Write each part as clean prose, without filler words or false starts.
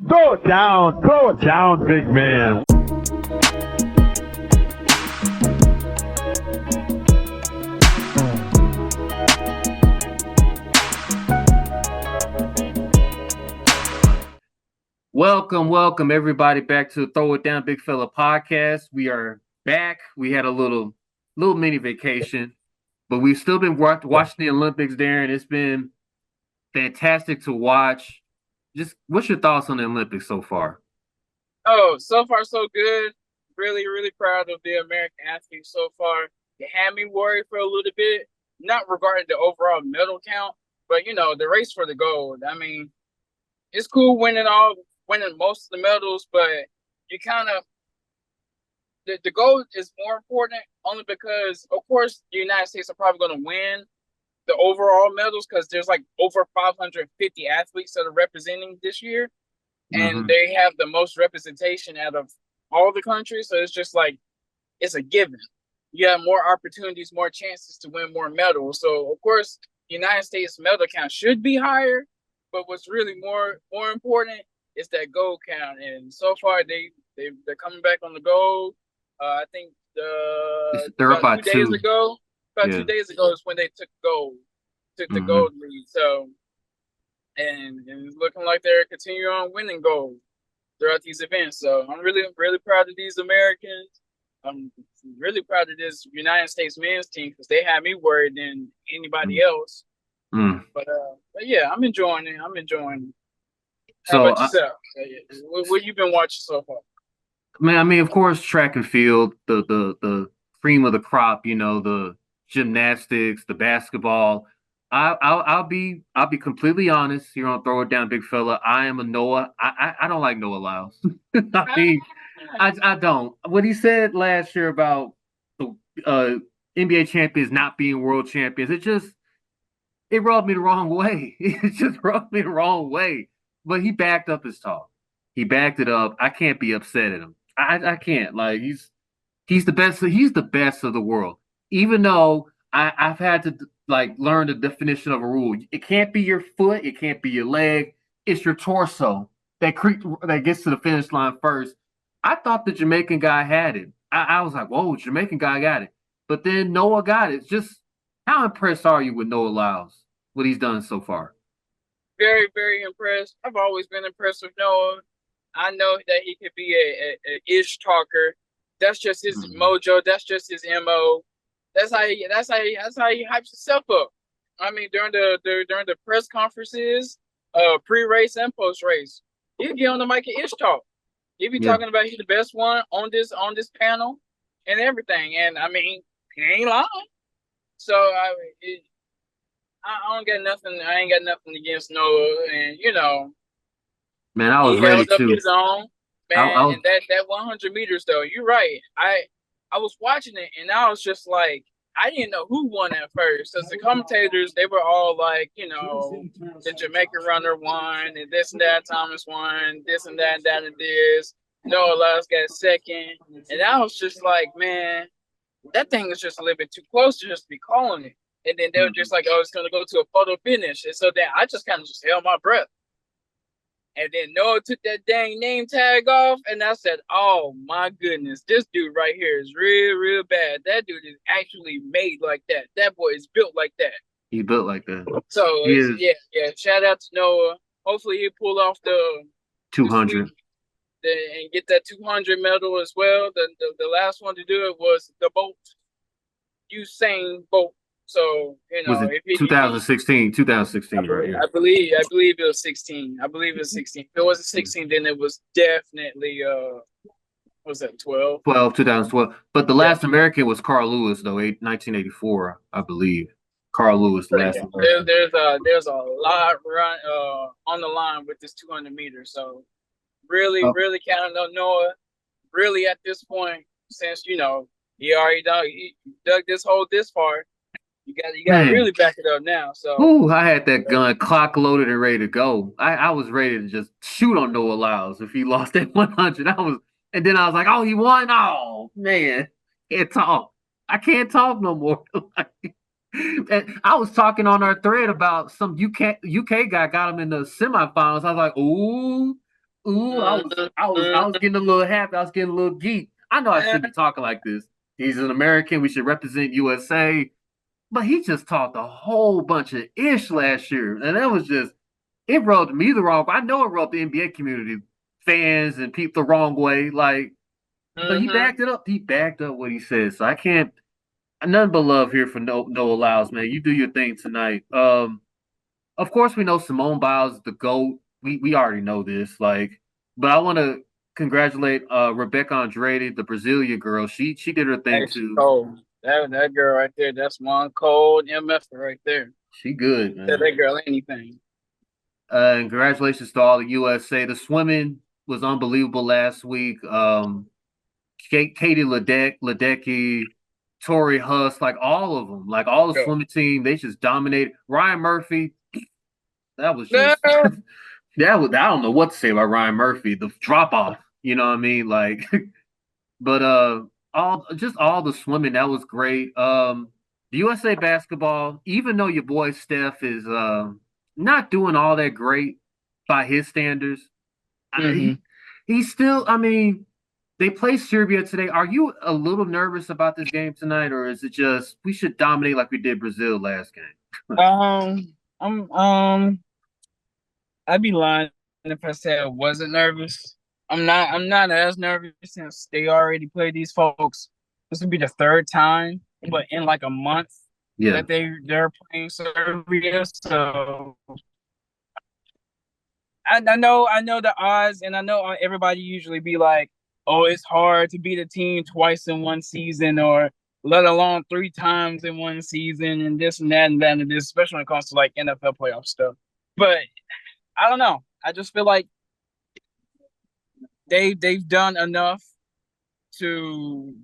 Throw it down, big man. Welcome everybody back to the Throw It Down Big Fella podcast. We are back. We had a little mini vacation, but we've still been watching the Olympics, Darren. It's been fantastic to watch. Just what's your thoughts on the Olympics so far? Oh, so far so good. Really, really proud of the American athletes so far. It had me worried for a little bit, not regarding the overall medal count, but the race for the gold. I mean, it's cool winning most of the medals, but you kind of the gold is more important only because, of course, the United States are probably going to win the overall medals because there's like over 550 athletes that are representing this year, and they have the most representation out of all the countries. So it's just like it's a given. You have more opportunities, more chances to win more medals. So of course, the United States medal count should be higher, but what's really more important is that gold count. And so far, they're coming back on the gold. I think they're up by 2 days ago. About 2 days ago is when they took the gold lead. So, and it's looking like they're continuing on winning gold throughout these events. So I'm really, really proud of these Americans. I'm really proud of this United States men's team because they had me worried than anybody else. But yeah, I'm enjoying it. How about yourself? What you been watching so far? Man, I mean, of course, track and field, the cream of the crop. The gymnastics, the basketball. I'll be completely honest here on Throw It Down Big Fella. I am a Noah. I don't like Noah Lyles. I mean, I don't. What he said last year about the NBA champions not being world champions, it rubbed me the wrong way. It just rubbed me the wrong way. But he backed up his talk. He backed it up. I can't be upset at him. I can't. Like he's the best. He's the best of the world. Even though I've had to learn the definition of a rule. It can't be your foot. It can't be your leg. It's your torso that gets to the finish line first. I thought the Jamaican guy had it. I was like, whoa, Jamaican guy got it. But then Noah got it. Just how impressed are you with Noah Lyles? What he's done so far? Very, very impressed. I've always been impressed with Noah. I know that he could be a ish talker. That's just his mojo. That's just his MO. That's how he hypes himself up. I mean, during the press conferences, pre-race and post-race, he'll get on the mic and ish talk. He'll be talking about he's the best one on this panel and everything. And I mean, he ain't lying. So I don't get nothing. I ain't got nothing against Noah, and man, I was he ready held up to. his own, man. And that 100 meters though, you're right. I was watching it and I was just like, I didn't know who won at first. Because the commentators, they were all like, the Jamaican runner won, and this and that, Thomas won, this and that and this. Noah Lyles got second, and I was just like, man, that thing is just a little bit too close to just be calling it. And then they were just like, oh, it's going to go to a photo finish. And so then I just kind of just held my breath. And then Noah took that dang name tag off. And I said, oh, my goodness, this dude right here is real, real bad. That dude is actually made like that. That boy is built like that. He built like that. So, yeah. Shout out to Noah. Hopefully he pull off the 200. And get that 200 medal as well. The last one to do it was the Bolt. Usain Bolt. So, was it 2016? 2016, right? I believe it was 16. I believe it was 16. If it wasn't 16, then it was definitely what was that 12? 2012. But the last American was Carl Lewis, though, 1984, I believe. Carl Lewis, the last American. There's a lot on the line with this 200 meters. So really counting on Noah. Really at this point, since he already dug this hole this far. You got to really back it up now. So, I had that gun clock loaded and ready to go. I was ready to just shoot on Noah Lyles if he lost that 100. And then I was like, oh, he won. Oh man, can't talk. I can't talk no more. I was talking on our thread about some UK guy got him in the semifinals. I was like, ooh, Ooh, I was getting a little happy. I was getting a little geek. I know I shouldn't be talking like this. He's an American. We should represent USA. But he just talked a whole bunch of ish last year, and that was just it rubbed me the wrong way. I know it rubbed the NBA community, fans and people the wrong way. Like, but he backed it up. He backed up what he said. So I can't. Nothing but love here for Noah Lyles, man. You do your thing tonight. Of course we know Simone Biles is the GOAT. We already know this. Like, but I want to congratulate Rebecca Andrade, the Brazilian girl. She did her thing too. Cold. That girl right there, that's one cold MF right there. She good, man. Tell that girl anything. And congratulations to all the USA. The swimming was unbelievable last week. Katie Ledecky, Tori Huss, like all of them, like all the swimming team, they just dominated. Ryan Murphy, that was just that was I don't know what to say about Ryan Murphy. The drop off, you know what I mean? Like, but all the swimming that was great. The USA basketball, even though your boy Steph is not doing all that great by his standards, he's still. I mean, they play Serbia today. Are you a little nervous about this game tonight, or is it just we should dominate like we did Brazil last game? I'd be lying if I said I wasn't nervous. I'm not as nervous since they already played these folks. This would be the third time, but in like a month that they're playing Serbia. So I know the odds, and I know everybody usually be like, oh, it's hard to beat a team twice in one season, or let alone 3 times in one season, and this and that and that and this, especially when it comes to like NFL playoff stuff. But I don't know. I just feel like they've done enough to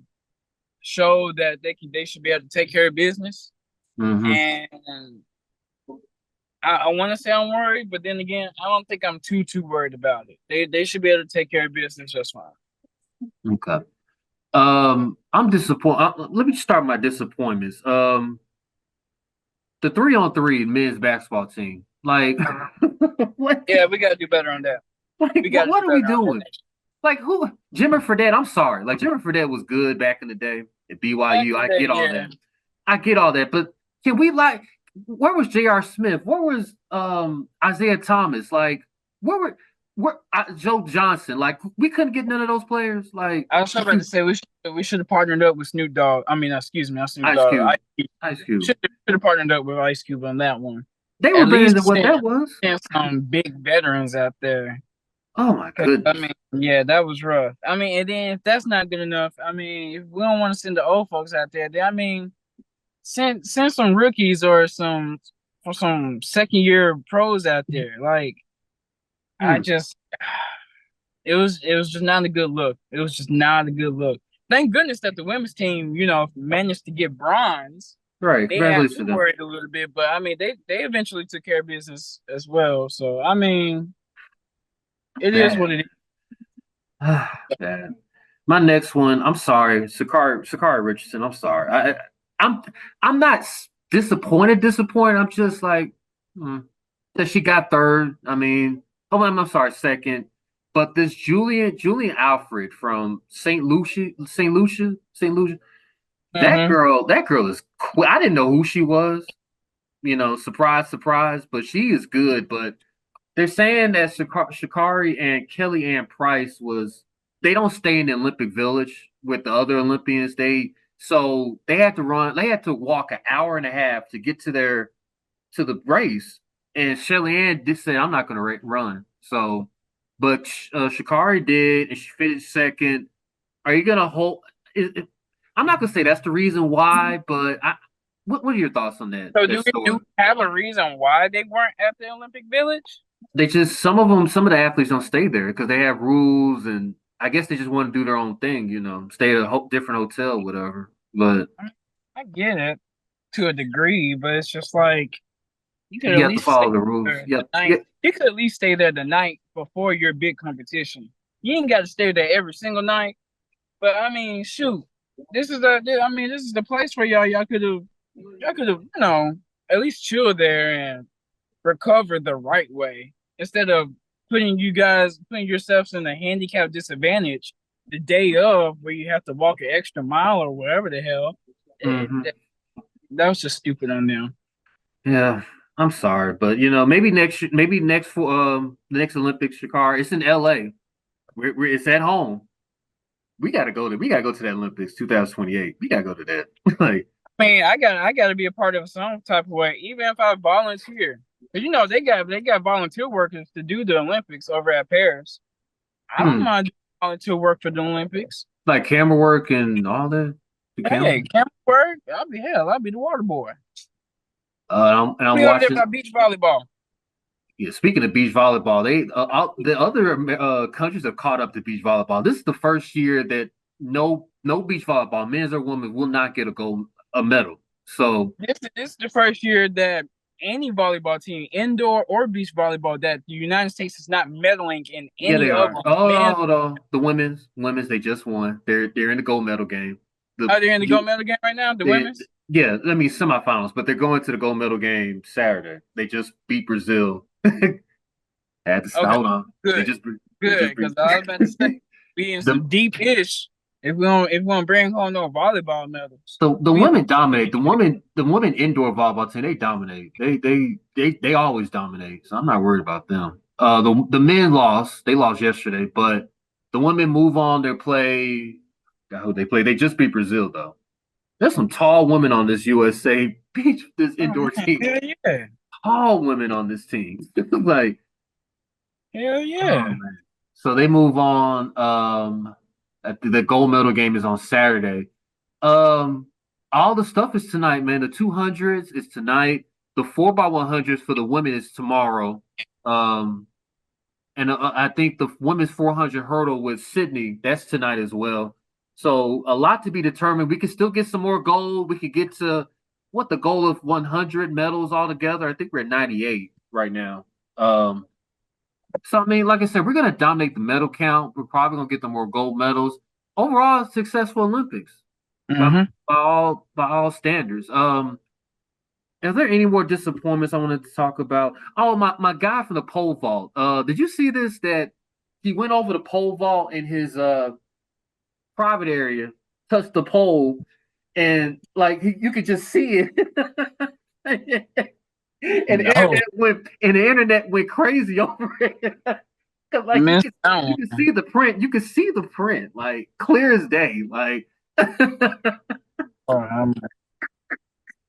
show that they should be able to take care of business. And I want to say I'm worried, but then again, I don't think I'm too worried about it. They should be able to take care of business just fine. Okay. I'm disappointed. Let me start my disappointments. The 3-on-3 men's basketball team. Like, what? Yeah, we got to do better on that. Like, what are we doing? Like, who? Jimmer Fredette. I'm sorry. Like, Jimmer Fredette was good back in the day at BYU. I get all that. I get all that. But can we where was J.R. Smith? Where was Isaiah Thomas? Like, where Joe Johnson? Like, we couldn't get none of those players. Like, I was about to say we should have partnered up with Snoop Dogg. I mean, excuse me, not Snoop Dogg. Ice Cube. Should have partnered up with Ice Cube on that one. They were better than what that was. Some big veterans out there. Oh my goodness. I mean, yeah, that was rough. I mean, and then if that's not good enough, I mean, if we don't want to send the old folks out there, I mean, send some rookies or some second year pros out there. Like, I just, it was just not a good look. It was just not a good look. Thank goodness that the women's team, managed to get bronze. Right, they had to worried a little bit, but I mean, they eventually took care of business as well. So I mean, it is what it is. My next one, I'm sorry, Sakari Richardson. I'm sorry. I'm not disappointed. I'm just like that she got third. I mean, I'm sorry, second. But this Julian Alfred from St. Lucia. That girl is cool. I didn't know who she was. Surprise, but she is good. But they're saying that Sha'Carri and Kelly Ann Price they don't stay in the Olympic Village with the other Olympians. So they had to walk an hour and a half to get to the race. And Shelly Ann did say, I'm not going to run. So, but Sha'Carri did, and she finished second. Are you going to hold? I'm not going to say that's the reason why, but what are your thoughts on that? So do we have a reason why they weren't at the Olympic Village? They just, some of the athletes don't stay there because they have rules, and I guess they just want to do their own thing, stay at a different hotel, whatever. But I get it to a degree, but it's just like you could at least follow the rules. You could at least stay there the night before your big competition. You ain't got to stay there every single night. But I mean, shoot, this is the place where y'all could have, at least chill there and recover the right way instead of putting yourselves in a handicap disadvantage the day of, where you have to walk an extra mile or whatever the hell. Mhm. That was just stupid on them. Yeah, I'm sorry, but maybe next for the next Olympics, Shakar, it's in LA. It's at home. We gotta go to that Olympics 2028. We gotta go to that. Like, I mean, I gotta be a part of some type of way, even if I volunteer. But they got volunteer workers to do the Olympics over at Paris. I don't hmm, mind doing volunteer work for the Olympics. like camera work and all that. The camera. Hey, camp work, I'll be the water boy. And I'm Be over there watching. by beach volleyball. Yeah, speaking of beach volleyball, the other countries have caught up to beach volleyball. This is the first year that no beach volleyball, men's or women, will not get a medal. So This is the first year that any volleyball team, indoor or beach volleyball, that the United States is not medaling in yeah, any they of are. them. Oh, Man, hold on. The women's they just won. They're in the gold medal game. The are they in the gold you medal game right now? The they, women's? yeah, I mean semifinals, but they're going to the gold medal game Saturday. They just beat Brazil. Had to stop. Okay, Hold on. They good, just they good. just Because beat I was about to say, we in the some deep ish. If we don't bring home no volleyball medals, the we women dominate. The women indoor volleyball team, they dominate. They always dominate. So I'm not worried about them. The men lost. They lost yesterday, but the women move on. They play. God, who they play? They just beat Brazil though. There's some tall women on this USA beach, this oh indoor man, team. hell yeah, Tall women on this team. Like, hell oh yeah. man. So they move on. The gold medal game is on Saturday. Um, all the stuff is tonight, man. The 200s is tonight. The 4x100s for the women is tomorrow. Um, and I think the women's 400 hurdle with Sydney, that's tonight as well. So a lot to be determined. We could still get some more gold. We could get to what the goal of 100 medals altogether. I think we're at 98 right now. Um, so I mean, like I said, we're gonna dominate the medal count. We're probably gonna get the more gold medals. Overall, successful Olympics by Mm-hmm. by all standards. Are there any more disappointments I wanted to talk about? Oh, my guy from the pole vault. Did you see this? That he went over the pole vault in his private area, touched the pole, and like you could just see it. No, And the internet went crazy over it. 'Cause, like missed that you could one. see the print, like clear as day. Like Oh,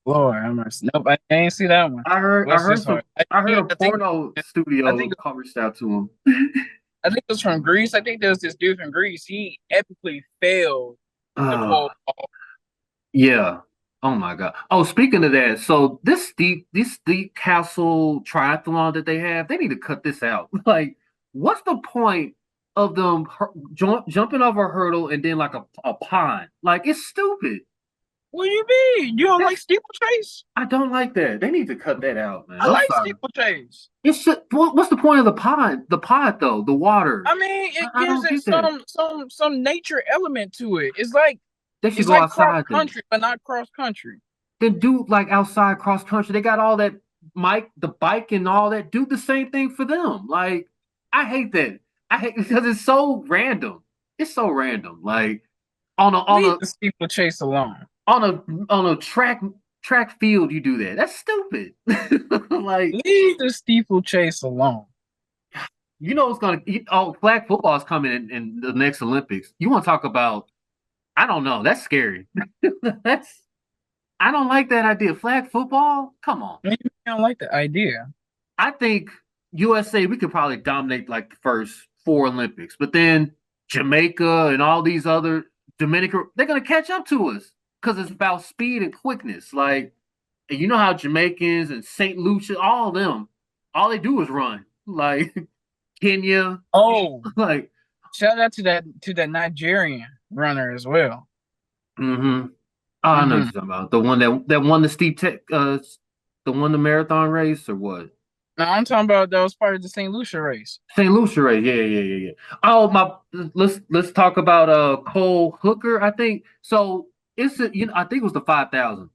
Lord, I'm nope, I ain't see that one. I heard I Bless heard his some heart. I I heard think a I think porno I studio think reached out to him. I think it was from Greece. I think there was this dude from Greece. He epically failed the uh, pole vault. yeah. Oh my god. Oh, speaking of that, so this steep castle triathlon that they have, they need to cut this out. Like, what's the point of them jumping over a hurdle and then like a pond? Like, it's stupid. What do you mean? You don't like That's steeplechase? I don't like that. They need to cut that out, man. I I'm like sorry. steeplechase. What's the point of the pond? The pod though, the water. I mean, it I gives don't it get that. some nature element to it. It's like They should it's go like cross outside then. country, but not cross country. Then do like outside cross country. They got all that the bike and all that. Do the same thing for them. Like, I hate that. I hate because it's so random. It's so random. Like on a on Leave a the steeplechase alone. on a track field, you do that. That's stupid. Like, Leave the steeplechase alone. it's gonna. Flag football is coming in the next Olympics. You want to talk about? I don't know. That's scary. That's I don't like that idea. Flag football? Come on. Maybe I don't like the idea. I think USA, we could probably dominate like the first four Olympics, but then Jamaica and all these other Dominica, they're gonna catch up to us because it's about speed and quickness. Like, and you know how Jamaicans and St. Lucia, all of them, all they do is run. Like Kenya, Oh, like, shout out to that Nigerian runner as well. mm-hmm. Oh, I know what Mm-hmm. you're talking about. The one that won the steep tech, the one the marathon race or what? Now I'm talking about that was part of the St. Lucia race. St. Lucia race, yeah. Oh my, let's talk about Cole Hooker. I think so. I think it was the 5,000.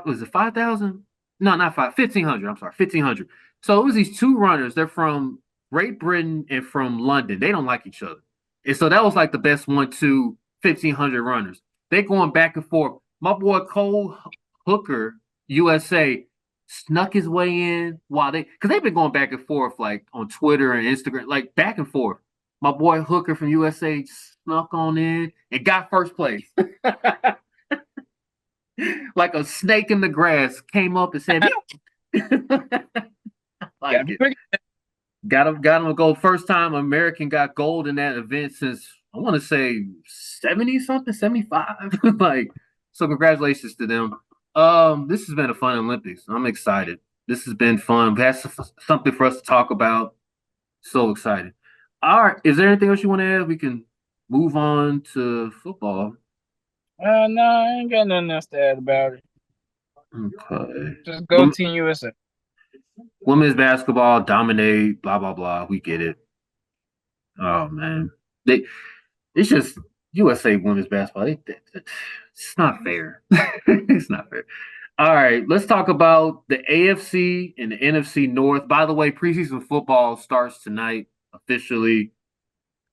Was it 5,000? No, not five. 1,500. I'm sorry, 1,500. So it was these two runners. They're from Great Britain and from London. They don't like each other. And so that was like the best 1-2 1,500 runners. They going back and forth. My boy Cole Hooker, USA, snuck his way in while because they've been going back and forth like on Twitter and Instagram, like back and forth. My boy Hooker from USA snuck on in and got first place. Like a snake in the grass, came up and said, like got him to go first time American got gold in that event since I want to say 70 something, 75. Like, so congratulations to them. This has been a fun Olympics. I'm excited. This has been fun. That's something for us to talk about. So excited. All right. Is there anything else you want to add? We can move on to football. No, I ain't got nothing else to add about it. Okay. Just go Team USA. Women's basketball dominate, blah blah blah. We get it. Oh man, it's just USA women's basketball. It's not fair. It's not fair. All right, let's talk about the AFC and the NFC North. By the way, preseason football starts tonight officially.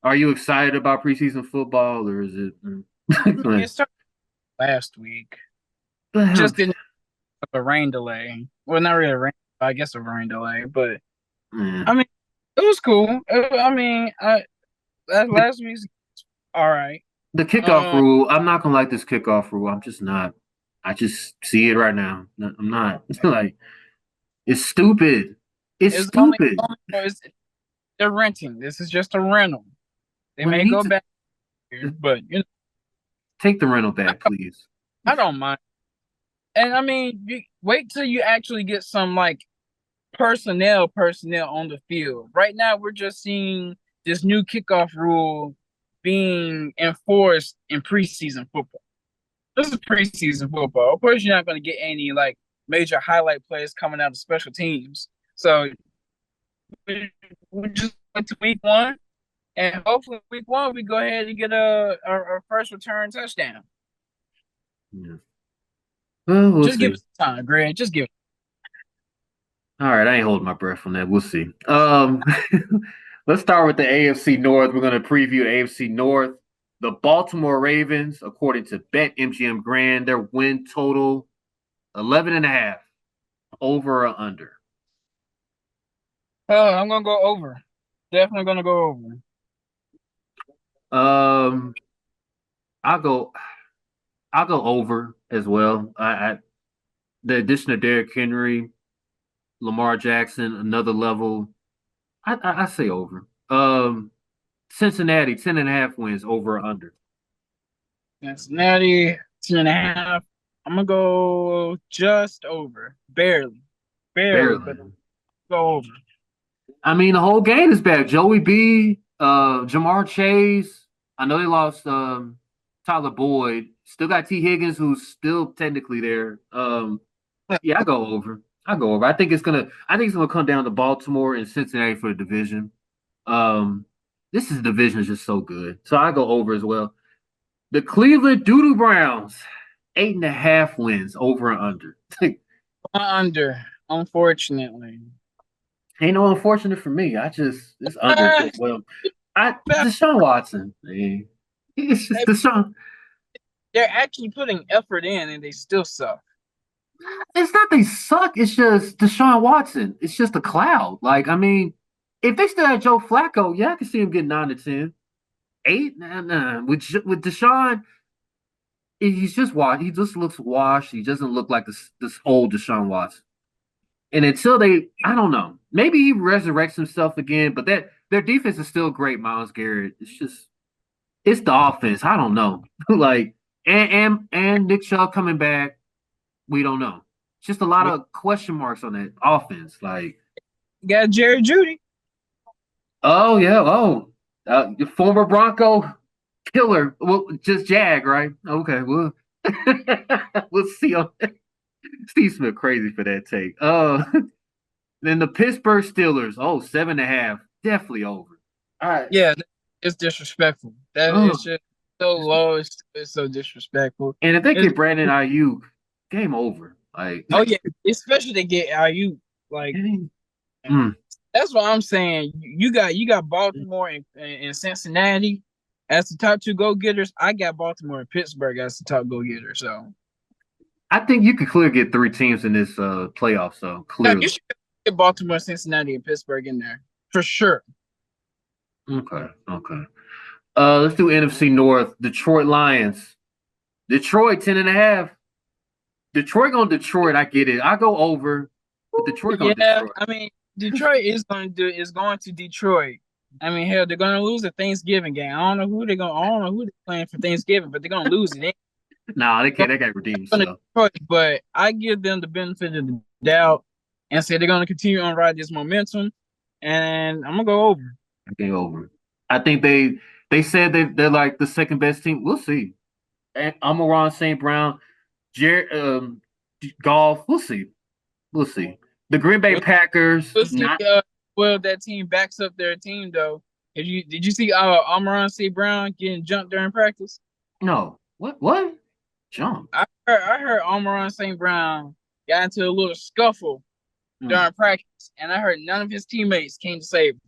Are you excited about preseason football, or is it? It started last week. Just didn't have a rain delay. Well, not really a rain. I guess a rain delay, but I mean, it was cool. That last week's all right. The kickoff rule. I'm not gonna like this kickoff rule. I'm just not. I just see it right now. I'm not like it's stupid. It's stupid. They're renting. This is just a rental. They may go back here, but take the rental back, please. I don't mind. And I mean, wait till you actually get some like personnel on the field. Right now, we're just seeing this new kickoff rule being enforced in preseason football. This is preseason football. Of course, you're not going to get any like major highlight plays coming out of special teams. So we just went to week 1, and hopefully week 1 we go ahead and get our first return touchdown. Yeah. Well, we'll just see. Give us time, Greg. Just give it. All right, I ain't holding my breath on that. We'll see. Let's start with the AFC North. We're going to preview the AFC North. The Baltimore Ravens, according to BetMGM Grand, their win total 11.5, over or under. I'm gonna go over. Definitely gonna go over. I'll go over as well. The addition of Derrick Henry, Lamar Jackson, another level. I say over. Cincinnati, 10.5 wins, over or under. Cincinnati, 10.5. I'm gonna go just over. Barely. But go over. I mean, the whole game is back. Joey B, Jamar Chase. I know they lost Tyler Boyd. Still got T. Higgins, who's still technically there. Yeah, I go over. I think it's gonna come down to Baltimore and Cincinnati for the division. This division is just so good. So I go over as well. The Cleveland Doodoo Browns, 8.5 wins, over and under. Under, unfortunately. Ain't no unfortunate for me. It's under. Well, Deshaun Watson. Man. It's just Deshaun. They're actually putting effort in, and they still suck. It's not they suck. It's just Deshaun Watson. It's just a cloud. Like, I mean, if they still had Joe Flacco, yeah, I can see him getting 9 to 10. 8, nah. With Deshaun, he just looks washed. He doesn't look like this old Deshaun Watson. And until I don't know. Maybe he resurrects himself again, but their defense is still great, Myles Garrett. It's the offense. I don't know. Like, and Nick Chubb coming back, we don't know. It's just a lot of question marks on that offense. Like, you got Jerry Jeudy. Oh yeah. The former Bronco killer. Well, just Jag, right? Okay. Well, we'll see on that. Steve Smith crazy for that take. Then the Pittsburgh Steelers. 7.5. Definitely over. All right. Yeah, it's disrespectful. That is just so low. It's so disrespectful. And if they get Brandon Ayuk, game over. Like, yeah, especially they get Ayuk. Like, That's what I'm saying. You got Baltimore and Cincinnati as the top two go getters. I got Baltimore and Pittsburgh as the top go getters. So I think you could clearly get 3 teams in this playoff. So no, you clearly, should get Baltimore, Cincinnati, and Pittsburgh in there for sure. okay, okay. Let's do NFC North. Detroit Lions. Detroit 10.5. Detroit on Detroit. I get it. I go over, but Detroit on Yeah, Detroit. I mean Detroit is going to Detroit. I mean, hell, they're gonna lose the Thanksgiving game. I don't know who they're playing for Thanksgiving, but they're gonna lose it. Nah, they They're can't. They got to redeem gonna themselves. Detroit, but I give them the benefit of the doubt and say they're gonna continue on ride this momentum, and I'm gonna go over. I can't over. I think they said they're like the second best team. We'll see. Amon St. Brown, Jared Golf. We'll see. We'll see. The Green Bay We'll, Packers. we'll see. Not Well, that team backs up their team though. Did you see Amon St. Brown getting jumped during practice? no. What? Jump. I heard Amon St. Brown got into a little scuffle Mm. during practice, and I heard none of his teammates came to save him.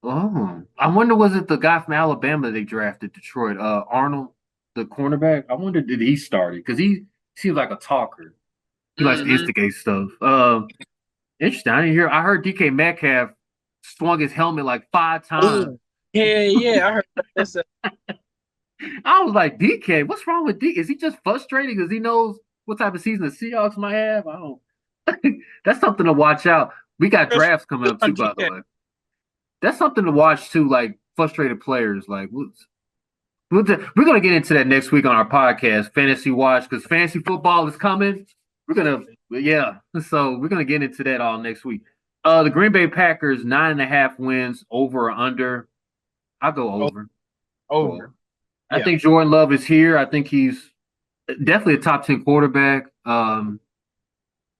Oh, I wonder was it the guy from Alabama they drafted Detroit, Arnold, the cornerback? I wonder did he start it because he seems like a talker. He likes to Mm-hmm. instigate stuff. Interesting. I didn't hear. I heard DK Metcalf swung his helmet like 5 times. Oh, yeah, I heard that's I was like, DK, what's wrong with DK? Is he just frustrated because he knows what type of season the Seahawks might have? I don't. That's something to watch out. We got drafts coming up too, by the way. That's something to watch too, like frustrated players. Like we're gonna get into that next week on our podcast, Fantasy Watch, because fantasy football is coming. So we're gonna get into that all next week. The Green Bay Packers 9.5 wins, over or under. I'll go over. over. I think Jordan Love is here. I think he's definitely a top 10 quarterback.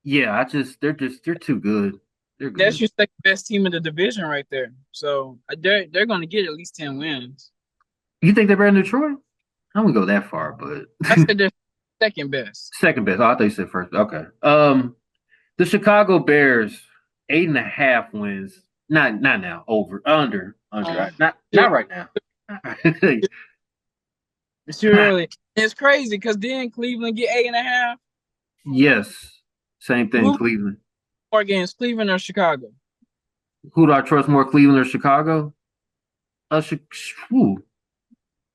They're too good. They're good. That's your second best team in the division right there. So they're going to get at least 10 wins. You think they're better than Detroit? I wouldn't go that far, but I said they're second best. second best. Oh, I thought you said first. Okay. The Chicago Bears 8.5 wins. Not now. Over. Under. Not right now. It's too early. It's crazy because didn't Cleveland get 8.5? Yes. Same thing, Who Cleveland. more games, Cleveland or Chicago? Who do I trust more, Cleveland or Chicago?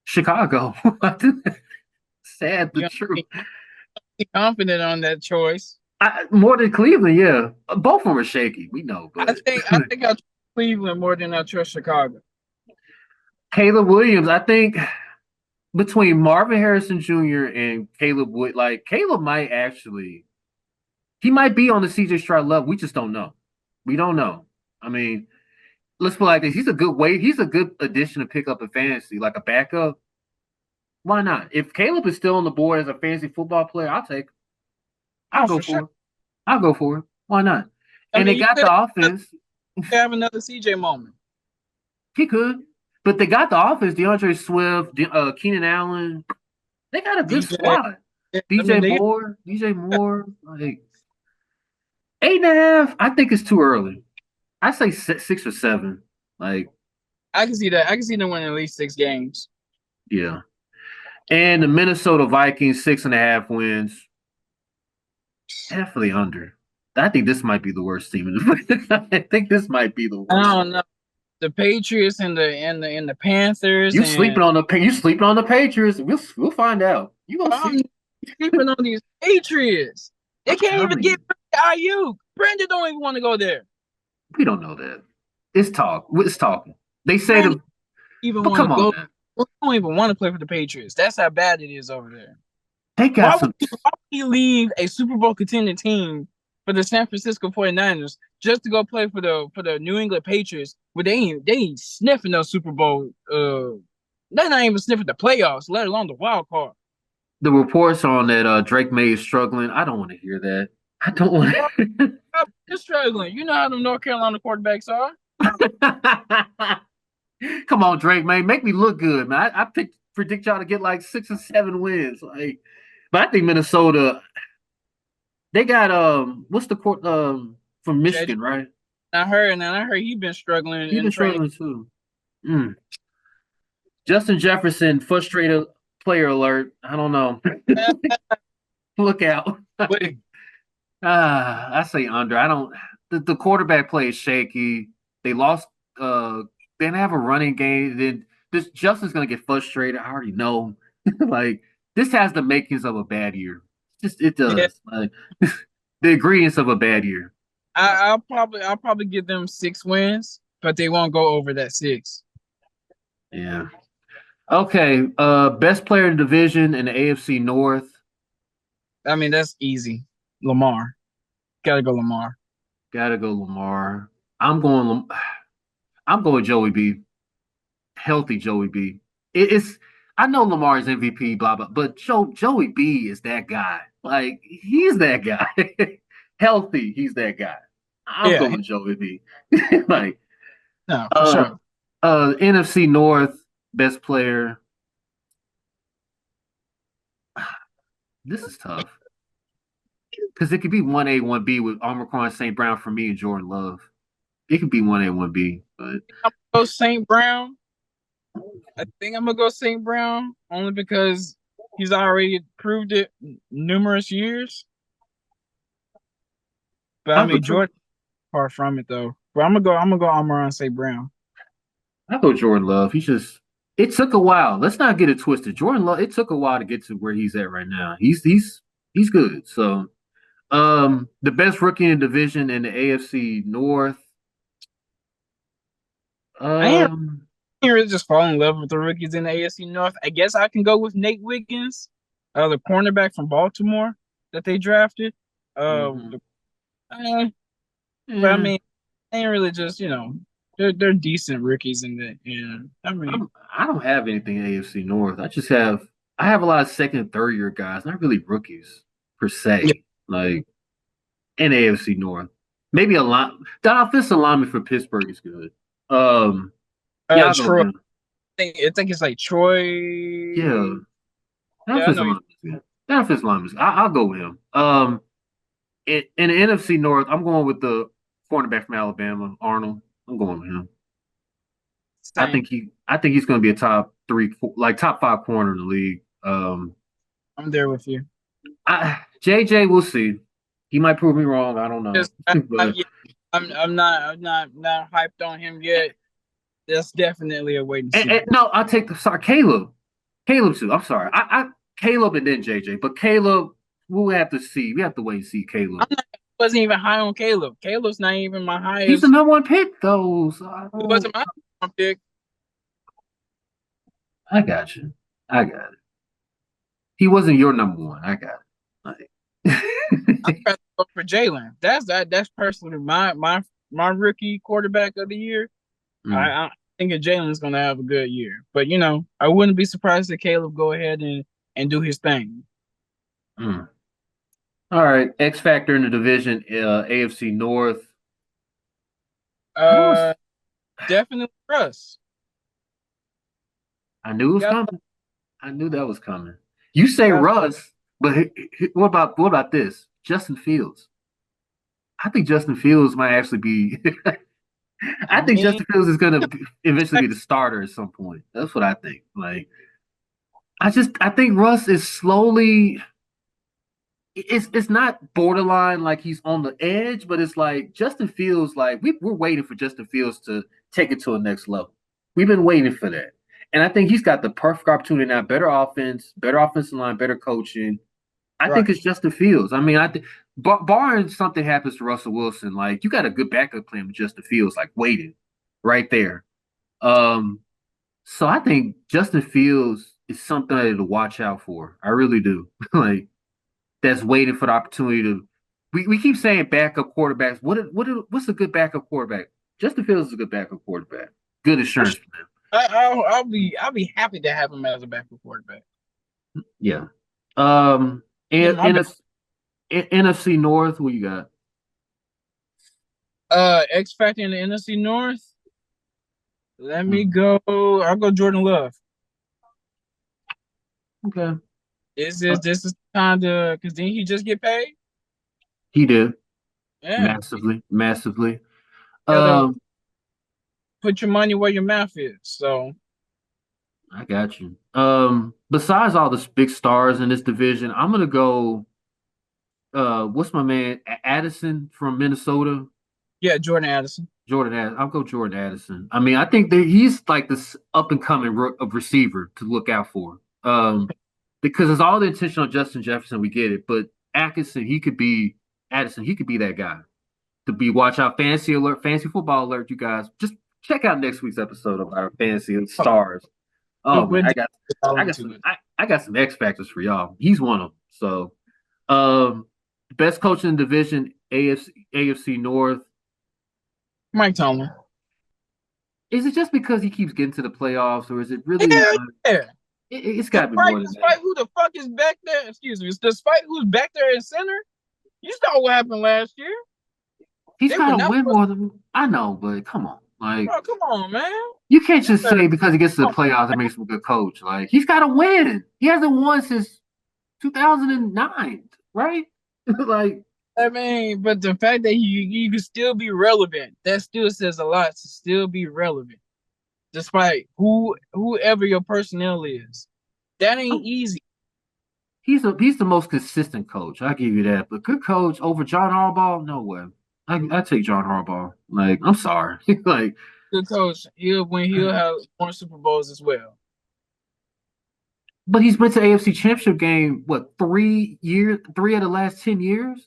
Chicago. Sad the truth. Be confident on that choice. More than Cleveland, yeah. Both of them are shaky. We know, but I think I trust Cleveland more than I trust Chicago. Caleb Williams, I think between Marvin Harrison Jr. and Caleb Wood, like Caleb might actually, he might be on the CJ Stroud level. We just don't know. We don't know. I mean, let's put it like this. He's a good weight. He's a good addition to pick up in fantasy, like a backup. Why not? If Caleb is still on the board as a fantasy football player, I'll take. I'll go for it. I'll go for it. Why not? And they got the offense. Have another CJ moment. He could, but they got the offense. DeAndre Swift, Keenan Allen. They got a good squad. DJ Moore. Like 8.5. I think it's too early. I say 6 or 7. Like I can see that. I can see them winning at least 6 games. Yeah. And the Minnesota Vikings 6.5 wins. Definitely under. I think this might be the worst team in the I think this might be the worst. I don't know. The Patriots and the Panthers. You sleeping on the Patriots? We'll find out. You gonna see? Sleeping on these Patriots. They can't even get Ayuk. Brandon don't even want to go there. We don't know that. It's talking. They say Brandon come on. They don't even want to play for the Patriots. That's how bad it is over there. They got why would you leave a Super Bowl contending team for the San Francisco 49ers just to go play for the New England Patriots where they ain't sniffing those Super Bowl they're not even sniffing the playoffs, let alone the wild card. The reports on that Drake May is struggling. I don't want to hear that. I don't want to. You're struggling. You know how the North Carolina quarterbacks are. Come on, Drake May. Make me look good, man. I predict y'all to get like 6 or 7 wins. Like, but I think Minnesota, they got what's the court from Michigan, right? I heard he's been struggling He's in been training. struggling too. Mm. Justin Jefferson, frustrated player alert. I don't know. Look out. But I say under. I don't. The quarterback play is shaky. They lost. They didn't have a running game. Then this Justin's gonna get frustrated. I already know. Like this has the makings of a bad year. Just it yeah, does. Like the ingredients of a bad year. I'll probably give them 6 wins, but they won't go over that 6. Yeah. Okay. Best player in the division in the AFC North. I mean, that's easy. Lamar. Gotta go Lamar. Gotta go Lamar. I'm going. I'm going Joey B. Healthy Joey B. It's I know Lamar's MVP, blah blah, but Joey B is that guy. Like he's that guy. Healthy, he's that guy. I'm Yeah, going Joey B. Like no, for uh sure. NFC North best player. This is tough because it could be 1A, 1B with Omicron St. Brown for me and Jordan Love. It could be 1A, 1B, but I'm gonna go St. Brown. I think I'm gonna go St. Brown only because he's already proved it numerous years. But I I'll go mean, Jordan far from it though. But I'm gonna go Amon St. Brown. I'll go Jordan Love. He's just it took a while. Let's not get it twisted. Jordan Love, it took a while to get to where he's at right now. He's good. So the best rookie in the division in the AFC North. I ain't Um really just fall in love with the rookies in the AFC North. I guess I can go with Nate Wiggins, the cornerback from Baltimore that they drafted. Uh, mhm. eh, but I Yeah. mean, they ain't really just they're decent rookies in the and I mean I don't have anything in AFC North. I have a lot of second and third year guys, not really rookies per yeah, se. Like in AFC North. Maybe a lot the offensive lineman for Pittsburgh is good. Yeah, I'll go with Troy. him. I think it's like Troy. Yeah. The Yeah, I offensive know. lineman is good. The offensive lineman is I'll go with him. In the NFC North, I'm going with the cornerback from Alabama, Arnold. I'm going with him. Same. I think he's going to be a top three, like top five corner in the league. I'm there with you. JJ, we'll see. He might prove me wrong. I don't know, Just I, I'm, but yeah, I'm not hyped on him yet. That's definitely a wait and see. no, I'll take the sorry Caleb. Caleb too. I'm sorry. I Caleb and then JJ, but Caleb, we'll have to see. We have to wait and see Caleb. Wasn't even high on Caleb. Caleb's not even my He's the highest. number one pick, though. So He wasn't my pick. I got you. I got it. He wasn't your number one. I got it. I'd Like, rather go for Jalen. That's personally my rookie quarterback of the year. mm, I think Jalen's gonna have a good year. But I wouldn't be surprised if Caleb go ahead and do his thing. mm. All right. X Factor in the division, AFC North. I was Uh, definitely Russ. I knew it was Got coming. I knew that was coming. You say got. Russ, but what about this? Justin Fields. I think Justin Fields might actually be. I I think mean, Justin Fields is going to eventually be the starter at some point. That's what I think. Like, I think Russ is slowly. It's not borderline like he's on the edge, but it's like Justin Fields. Like we're waiting for Justin Fields to take it to a next level. We've been waiting for that, and I think he's got the perfect opportunity now. Better offense, better offensive line, better coaching. I think right. it's Justin Fields. I mean, I think barring something happens to Russell Wilson, like you got a good backup plan with Justin Fields, like waiting right there. Um, so I think Justin Fields is something to watch out for. I really do. Like that's waiting for the opportunity to. We keep saying backup quarterbacks. What's a good backup quarterback? Justin Fields is a good backup quarterback. Good insurance plan. I'll be happy to have him as a backup quarterback. Yeah. Um, Yeah, and my bad. NFC North, what you got? X Factor in the NFC North. Let me Hmm. go. I'll go Jordan Love. Okay. This is kind of because didn't he just get paid? He did Yeah. massively, massively. Gotta Um, put your money where your mouth is. So I got you. Besides all the big stars in this division, I'm gonna go. What's my man Addison from Minnesota? yeah, Jordan Addison. Jordan Addison. I'll go Jordan Addison. I mean, I think that he's like this up and coming receiver to look out for. Because it's all the attention on Justin Jefferson, we get it, but Atkinson, he could be Addison, he could be that guy to be watch out fantasy alert, fantasy football alert. You guys just check out next week's episode of our fantasy stars. Oh man, We're I got into some it. I got some X factors for y'all. He's one of them. So, um, best coach in the division, AFC North. Mike Tomlin. Is it just because he keeps getting to the playoffs, or is it really? Hell yeah. It's got to be more than Despite that. who the fuck is back there, excuse me, despite who's back there in center, you saw what happened last year. He's They got were to not win supposed more than I know, but come on, like bro, come on, man. you can't just Better- say because he gets to the playoffs that makes him a good coach. Like he's got to win. He hasn't won since 2009, right? Like I mean, but the fact that you can still be relevant, that still says a lot to still be relevant, despite whoever your personnel is. That ain't easy. he's the most consistent coach. I give you that. But good coach over John Harbaugh, no way. I take John Harbaugh. Like I'm sorry, like Good coach, he'll have more Super Bowls as well. but he's been to AFC Championship game what 3 years, 3 of the last 10 years.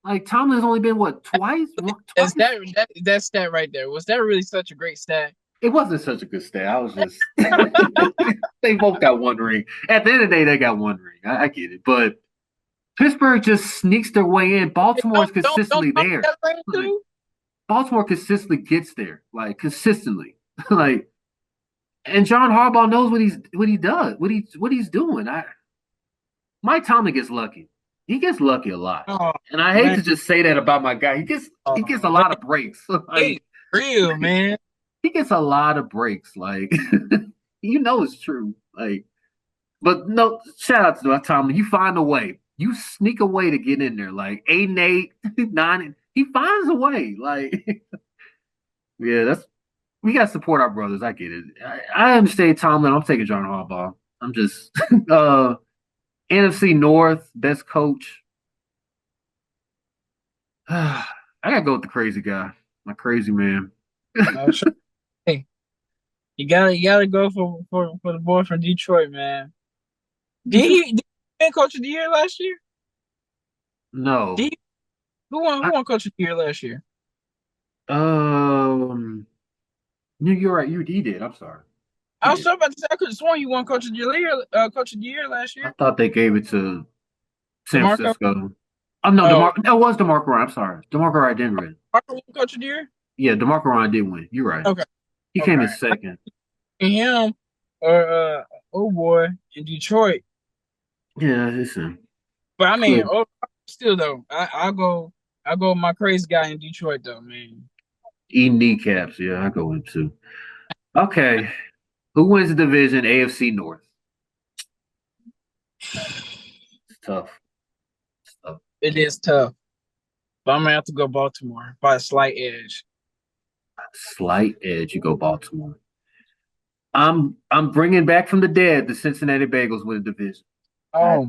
Like Tomlin's only been what twice. That's that stat right there. Was that really such a great stat? It wasn't such a good stat. I was just they both got one ring. At the end of the day, they got one ring. I get it, but Pittsburgh just sneaks their way in. Baltimore is consistently there. Like, Baltimore consistently gets there, like consistently, like. And John Harbaugh knows what he does, what he's doing. Mike Tomlin gets lucky. He gets lucky a lot, Oh, and I hate man. to just say that about my guy. He gets a lot of breaks. Like, Hey, real man. he gets a lot of breaks. Like you know it's true. Like, but no, shout out to Tomlin. You find a way. You sneak a way to get in there. Like 8-8, 9. He finds a way. Like, yeah, that's we gotta support our brothers. I get it. I understand Tomlin. I'm taking John Harbaugh. I'm just NFC North best coach. I gotta go with the crazy guy, my crazy man. Sure. Hey, you gotta go for the boy from Detroit, man. Did he win Coach of the Year last year? No. Who won Coach of the Year last year? You're right. He did. I'm sorry. I was so about to say I could have sworn you won Coach of the Year last I year. thought they gave it to San DeMarco? Francisco. Oh no, that was DeMarco Ryan. I'm sorry. DeMarco Ryan didn't win. DeMarco won Coach of the Year? Yeah, DeMarco Ryan did win. You're right. Okay. He came in second. And him or oh boy in Detroit. Yeah, it's him. But I mean, still though, I'll go with my crazy guy in Detroit though, man. Eating kneecaps. Yeah, I go with him too. Okay. Who wins the division? AFC North. It's tough. It's tough. It is tough. But I'm gonna have to go Baltimore by a slight edge. Slight edge. You go Baltimore. I'm bringing back from the dead the Cincinnati Bengals win the division. Oh,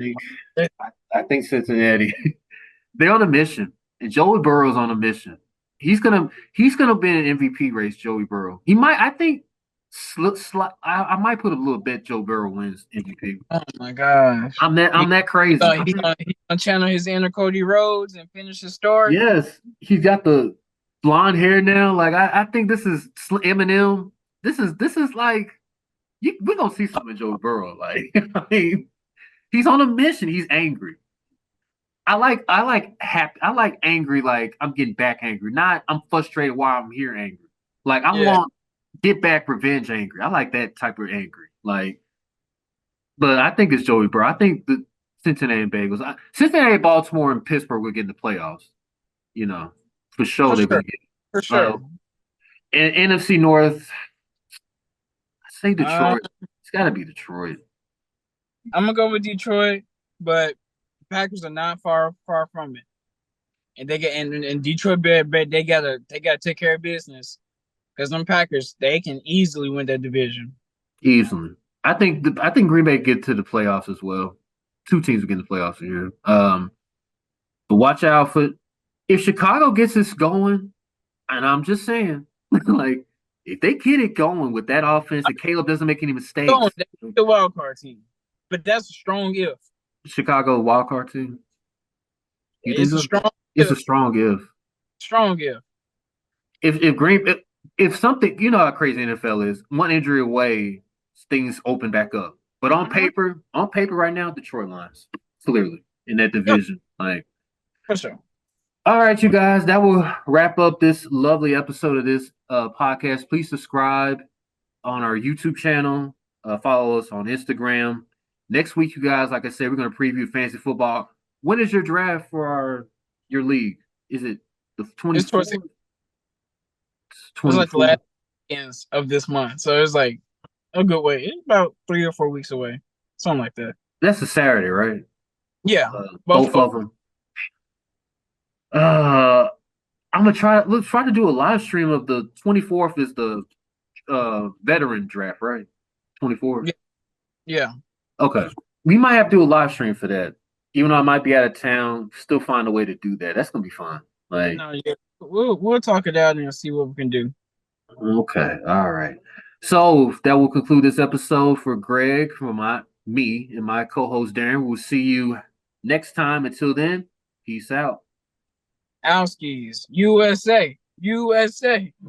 I think Cincinnati. They're on a mission, and Joey Burrow's on a mission. He's gonna be in an MVP race. Joey Burrow. He might. I think. I might put a little bet Joe Burrow wins MVP. oh my gosh. I'm that crazy. He's gonna channel his inner Cody Rhodes and finish his story. Yes, he's got the blonde hair now. Like I think this is Eminem. This is like we're gonna see something in Joe Burrow. Like I mean, he's on a mission. He's angry. I like happy. I like angry. Like I'm getting back angry. Not I'm frustrated while I'm here angry. Like I want get back revenge angry. I like that type of angry. Like, but I think it's Joey Burrow. I think the Cincinnati Bengals, Cincinnati, Baltimore, and Pittsburgh will get in the playoffs. You know, for sure they're gonna get. For sure. And NFC North, I say Detroit. It's got to be Detroit. I'm gonna go with Detroit, but the Packers are not far from it. and they get and Detroit they gotta take care of business because them Packers they can easily win that division. Easily. I think Green Bay get to the playoffs as well. Two teams will get in the playoffs here. But watch out for if Chicago gets this going, and I'm just saying, like if they get it going with that offense and Caleb doesn't make any mistakes, the wild card team, but that's a strong if. Chicago wild card team. It's a strong. It's a strong if. Strong if. If something, you know how crazy NFL is. One injury away, things open back up. But on paper right now, Detroit Lions clearly in that division. Like for sure. All right, you guys, that will wrap up this lovely episode of this podcast. Please subscribe on our YouTube channel. Follow us on Instagram. Next week, you guys, like I said, we're going to preview fantasy football. When is your draft for your league? Is it the 24th? It was like the last ends of this month. So it's like a good way. It's about 3 or 4 weeks away. Something like that. That's a Saturday, right? Yeah. Both of them. I'm gonna try to do a live stream of the 24th is the veteran draft, right? 24th. Yeah. Okay. We might have to do a live stream for that. Even though I might be out of town, still find a way to do that. That's gonna be fun. Like we'll talk it out and see what we can do. Okay. All right. So that will conclude this episode for Greg, me and my co-host Darren. We'll see you next time. Until then, peace out. Owskis, USA.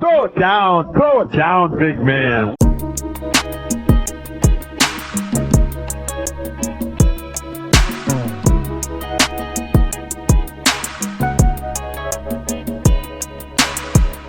Throw it down, big man.